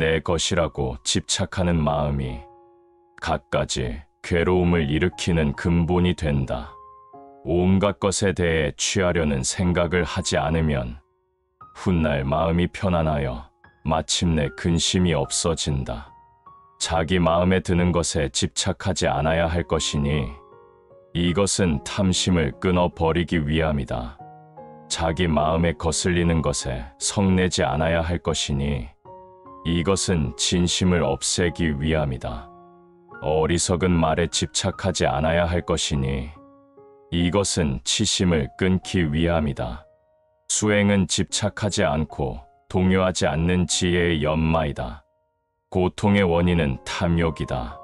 내 것이라고 집착하는 마음이 갖가지 괴로움을 일으키는 근본이 된다. 온갖 것에 대해 취하려는 생각을 하지 않으면 훗날 마음이 편안하여 마침내 근심이 없어진다. 자기 마음에 드는 것에 집착하지 않아야 할 것이니 이것은 탐심을 끊어버리기 위함이다. 자기 마음에 거슬리는 것에 성내지 않아야 할 것이니 이것은 진심을 없애기 위함이다. 어리석은 말에 집착하지 않아야 할 것이니 이것은 치심을 끊기 위함이다. 수행은 집착하지 않고 동요하지 않는 지혜의 연마이다. 고통의 원인은 탐욕이다.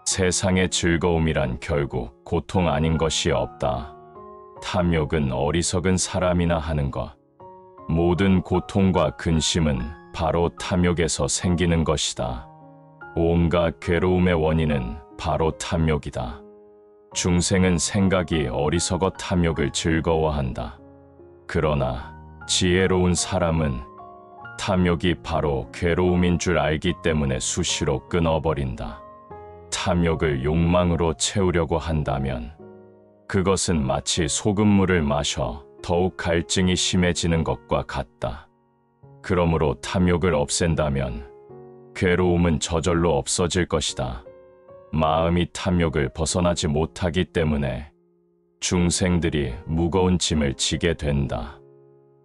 세상의 즐거움이란 결국 고통 아닌 것이 없다. 탐욕은 어리석은 사람이나 하는 것. 모든 고통과 근심은 바로 탐욕에서 생기는 것이다. 온갖 괴로움의 원인은 바로 탐욕이다. 중생은 생각이 어리석어 탐욕을 즐거워한다. 그러나 지혜로운 사람은 탐욕이 바로 괴로움인 줄 알기 때문에 수시로 끊어버린다. 탐욕을 욕망으로 채우려고 한다면 그것은 마치 소금물을 마셔 더욱 갈증이 심해지는 것과 같다. 그러므로 탐욕을 없앤다면 괴로움은 저절로 없어질 것이다. 마음이 탐욕을 벗어나지 못하기 때문에 중생들이 무거운 짐을 지게 된다.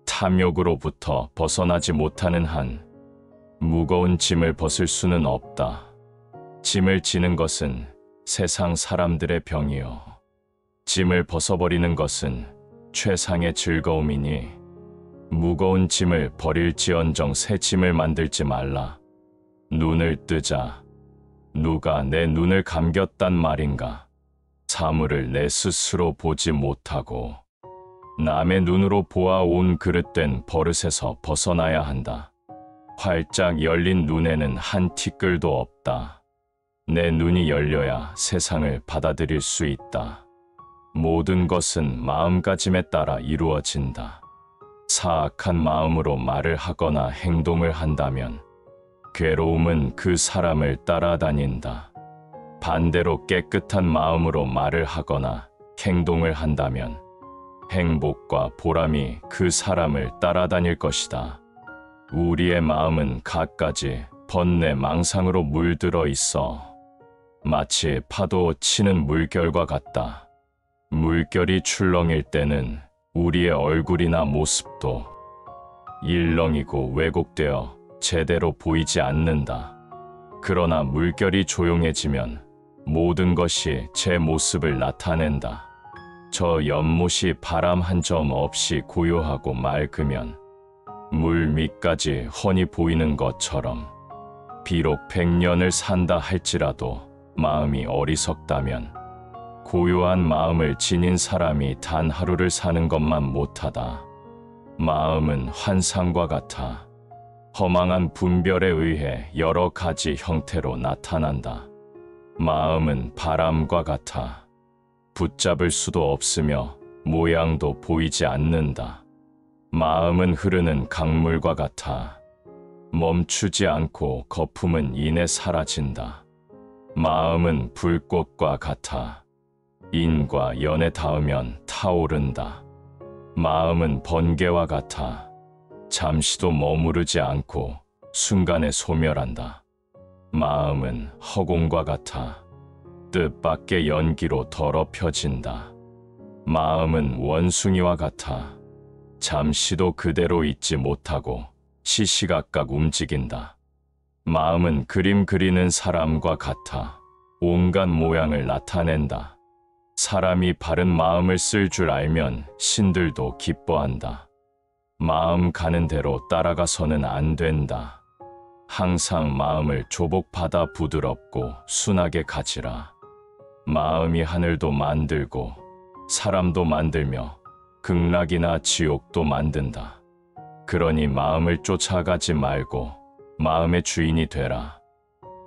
탐욕으로부터 벗어나지 못하는 한 무거운 짐을 벗을 수는 없다. 짐을 지는 것은 세상 사람들의 병이요. 짐을 벗어버리는 것은 최상의 즐거움이니 무거운 짐을 버릴지언정 새 짐을 만들지 말라. 눈을 뜨자. 누가 내 눈을 감겼단 말인가. 사물을 내 스스로 보지 못하고 남의 눈으로 보아온 그릇된 버릇에서 벗어나야 한다. 활짝 열린 눈에는 한 티끌도 없다. 내 눈이 열려야 세상을 받아들일 수 있다. 모든 것은 마음가짐에 따라 이루어진다. 사악한 마음으로 말을 하거나 행동을 한다면 괴로움은 그 사람을 따라다닌다. 반대로 깨끗한 마음으로 말을 하거나 행동을 한다면 행복과 보람이 그 사람을 따라다닐 것이다. 우리의 마음은 갖가지 번뇌 망상으로 물들어 있어 마치 파도 치는 물결과 같다. 물결이 출렁일 때는 우리의 얼굴이나 모습도 일렁이고 왜곡되어 제대로 보이지 않는다. 그러나 물결이 조용해지면 모든 것이 제 모습을 나타낸다. 저 연못이 바람 한 점 없이 고요하고 맑으면 물 밑까지 훤히 보이는 것처럼 비록 100년을 산다 할지라도 마음이 어리석다면 고요한 마음을 지닌 사람이 단 하루를 사는 것만 못하다. 마음은 환상과 같아 허망한 분별에 의해 여러 가지 형태로 나타난다. 마음은 바람과 같아 붙잡을 수도 없으며 모양도 보이지 않는다. 마음은 흐르는 강물과 같아 멈추지 않고 거품은 이내 사라진다. 마음은 불꽃과 같아 인과 연에 닿으면 타오른다. 마음은 번개와 같아 잠시도 머무르지 않고 순간에 소멸한다. 마음은 허공과 같아 뜻밖의 연기로 더럽혀진다. 마음은 원숭이와 같아 잠시도 그대로 있지 못하고 시시각각 움직인다. 마음은 그림 그리는 사람과 같아 온갖 모양을 나타낸다. 사람이 바른 마음을 쓸 줄 알면 신들도 기뻐한다. 마음 가는 대로 따라가서는 안 된다. 항상 마음을 조복받아 부드럽고 순하게 가지라. 마음이 하늘도 만들고 사람도 만들며 극락이나 지옥도 만든다. 그러니 마음을 쫓아가지 말고 마음의 주인이 되라.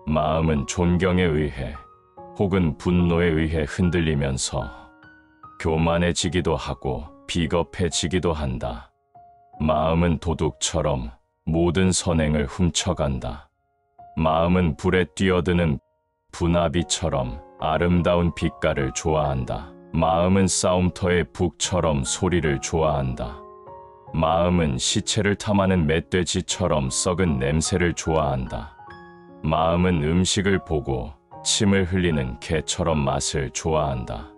마음은 존경에 의해 혹은 분노에 의해 흔들리면서 교만해지기도 하고 비겁해지기도 한다. 마음은 도둑처럼 모든 선행을 훔쳐간다. 마음은 불에 뛰어드는 분화비처럼 아름다운 빛깔을 좋아한다. 마음은 싸움터의 북처럼 소리를 좋아한다. 마음은 시체를 탐하는 멧돼지처럼 썩은 냄새를 좋아한다. 마음은 음식을 보고 침을 흘리는 개처럼 맛을 좋아한다.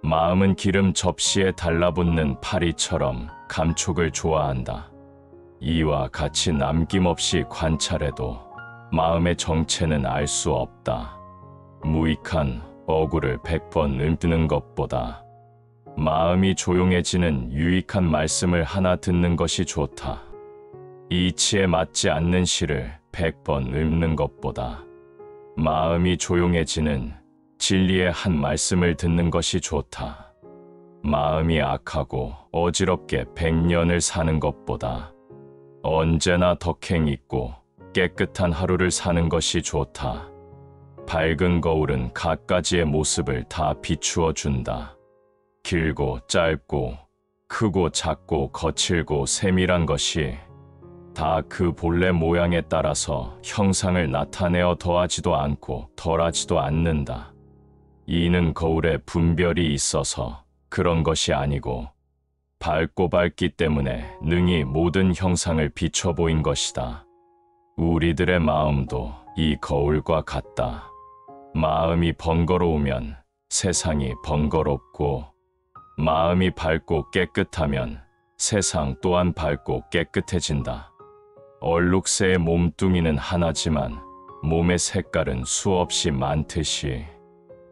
마음은 기름 접시에 달라붙는 파리처럼 감촉을 좋아한다. 이와 같이 남김없이 관찰해도 마음의 정체는 알 수 없다. 무익한 어구를 100번 읊는 것보다 마음이 조용해지는 유익한 말씀을 하나 듣는 것이 좋다. 이치에 맞지 않는 시를 100번 읊는 것보다 마음이 조용해지는 진리의 한 말씀을 듣는 것이 좋다. 마음이 악하고 어지럽게 100년을 사는 것보다 언제나 덕행 있고 깨끗한 하루를 사는 것이 좋다. 밝은 거울은 갖가지의 모습을 다 비추어 준다. 길고 짧고 크고 작고 거칠고 세밀한 것이 다 그 본래 모양에 따라서 형상을 나타내어 더하지도 않고 덜하지도 않는다. 이는 거울에 분별이 있어서 그런 것이 아니고 밝고 밝기 때문에 능히 모든 형상을 비춰 보인 것이다. 우리들의 마음도 이 거울과 같다. 마음이 번거로우면 세상이 번거롭고 마음이 밝고 깨끗하면 세상 또한 밝고 깨끗해진다. 얼룩새의 몸뚱이는 하나지만 몸의 색깔은 수없이 많듯이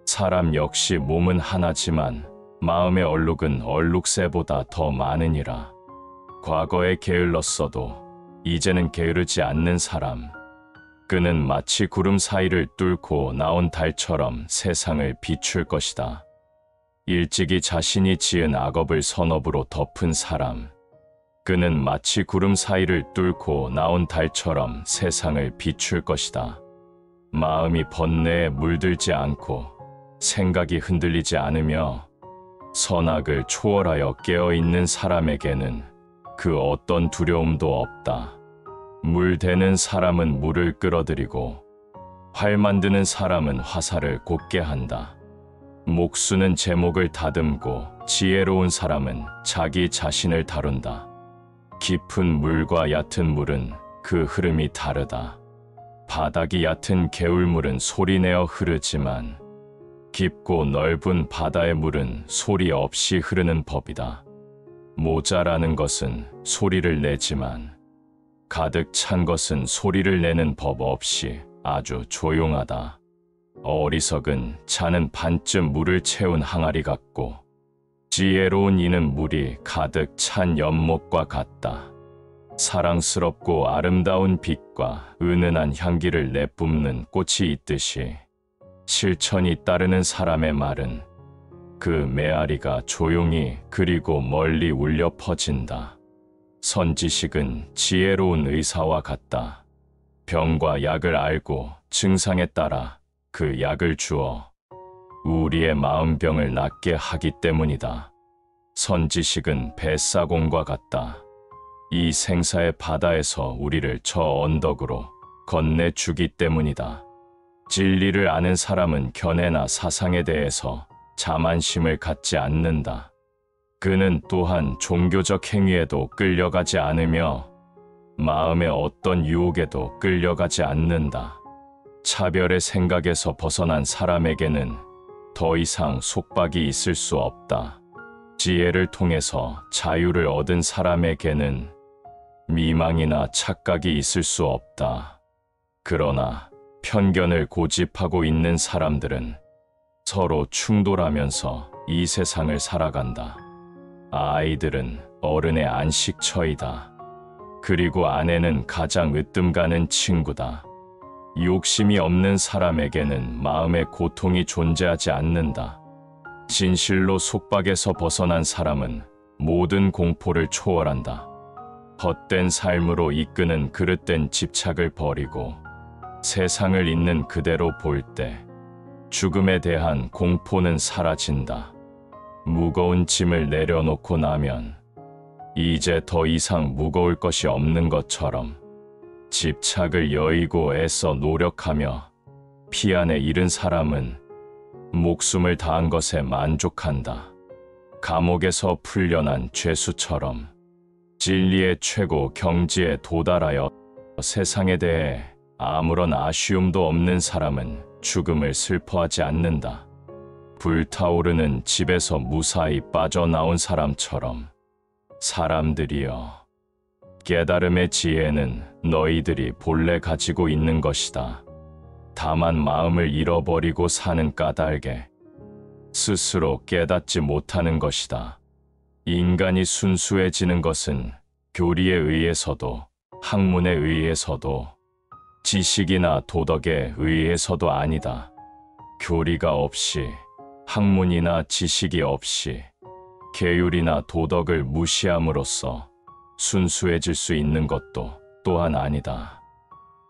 사람 역시 몸은 하나지만 마음의 얼룩은 얼룩새보다 더 많으니라. 과거에 게을렀어도 이제는 게으르지 않는 사람, 그는 마치 구름 사이를 뚫고 나온 달처럼 세상을 비출 것이다. 일찍이 자신이 지은 악업을 선업으로 덮은 사람, 그는 마치 구름 사이를 뚫고 나온 달처럼 세상을 비출 것이다. 마음이 번뇌에 물들지 않고 생각이 흔들리지 않으며 선악을 초월하여 깨어있는 사람에게는 그 어떤 두려움도 없다. 물 대는 사람은 물을 끌어들이고 활 만드는 사람은 화살을 곱게 한다. 목수는 제목을 다듬고 지혜로운 사람은 자기 자신을 다룬다. 깊은 물과 얕은 물은 그 흐름이 다르다. 바닥이 얕은 개울물은 소리내어 흐르지만 깊고 넓은 바다의 물은 소리 없이 흐르는 법이다. 모자라는 것은 소리를 내지만 가득 찬 것은 소리를 내는 법 없이 아주 조용하다. 어리석은 자는 반쯤 물을 채운 항아리 같고 지혜로운 이는 물이 가득 찬 연못과 같다. 사랑스럽고 아름다운 빛과 은은한 향기를 내뿜는 꽃이 있듯이 실천이 따르는 사람의 말은 그 메아리가 조용히 그리고 멀리 울려 퍼진다. 선지식은 지혜로운 의사와 같다. 병과 약을 알고 증상에 따라 그 약을 주어 우리의 마음병을 낫게 하기 때문이다. 선지식은 뱃사공과 같다. 이 생사의 바다에서 우리를 저 언덕으로 건네주기 때문이다. 진리를 아는 사람은 견해나 사상에 대해서 자만심을 갖지 않는다. 그는 또한 종교적 행위에도 끌려가지 않으며 마음의 어떤 유혹에도 끌려가지 않는다. 차별의 생각에서 벗어난 사람에게는 더 이상 속박이 있을 수 없다. 지혜를 통해서 자유를 얻은 사람에게는 미망이나 착각이 있을 수 없다. 그러나 편견을 고집하고 있는 사람들은 서로 충돌하면서 이 세상을 살아간다. 아이들은 어른의 안식처이다. 그리고 아내는 가장 으뜸가는 친구다. 욕심이 없는 사람에게는 마음의 고통이 존재하지 않는다. 진실로 속박에서 벗어난 사람은 모든 공포를 초월한다. 헛된 삶으로 이끄는 그릇된 집착을 버리고 세상을 있는 그대로 볼 때 죽음에 대한 공포는 사라진다. 무거운 짐을 내려놓고 나면 이제 더 이상 무거울 것이 없는 것처럼 집착을 여의고 애써 노력하며 피안에 잃은 사람은 목숨을 다한 것에 만족한다. 감옥에서 풀려난 죄수처럼 진리의 최고 경지에 도달하여 세상에 대해 아무런 아쉬움도 없는 사람은 죽음을 슬퍼하지 않는다. 불타오르는 집에서 무사히 빠져나온 사람처럼 사람들이여, 깨달음의 지혜는 너희들이 본래 가지고 있는 것이다. 다만 마음을 잃어버리고 사는 까닭에 스스로 깨닫지 못하는 것이다. 인간이 순수해지는 것은 교리에 의해서도 학문에 의해서도 지식이나 도덕에 의해서도 아니다. 교리가 없이, 학문이나 지식이 없이 계율이나 도덕을 무시함으로써 순수해질 수 있는 것도 또한 아니다.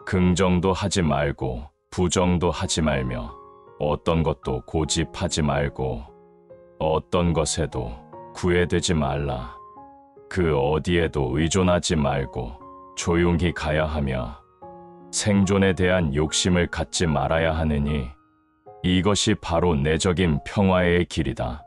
긍정도 하지 말고 부정도 하지 말며 어떤 것도 고집하지 말고 어떤 것에도 구애되지 말라. 그 어디에도 의존하지 말고 조용히 가야 하며 생존에 대한 욕심을 갖지 말아야 하느니 이것이 바로 내적인 평화의 길이다.